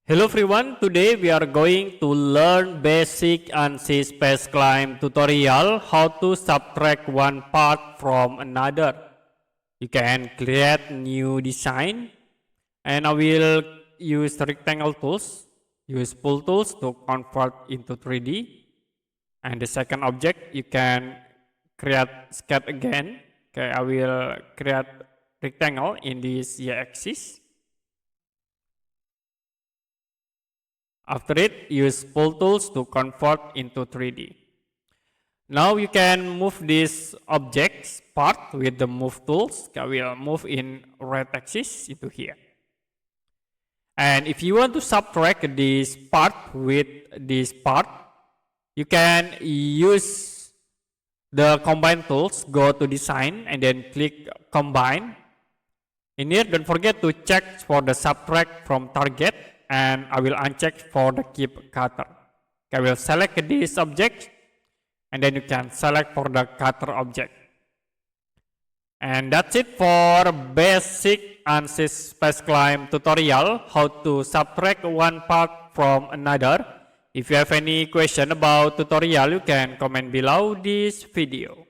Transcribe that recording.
Hello everyone, today we are going to learn basic Ansys Spaceclaim tutorial how to subtract one part from another. You can create new design and I will use rectangle tools, use pull tools to convert into 3D. And the second object you can create sketch again. Okay, I will create rectangle in this y-axis. After it, use pull tools to convert into 3D. Now you can move this objects part with the move tools. I will move in right axis into here. And if you want to subtract this part with this part, you can use the combine tools, go to design and then click combine. In here, don't forget to check for the subtract from target, and I will uncheck for the keep cutter. I will select this object and then you can select for the cutter object. And that's it for basic Ansys Spaceclaim tutorial, how to subtract one part from another. If you have any question about tutorial, you can comment below this video.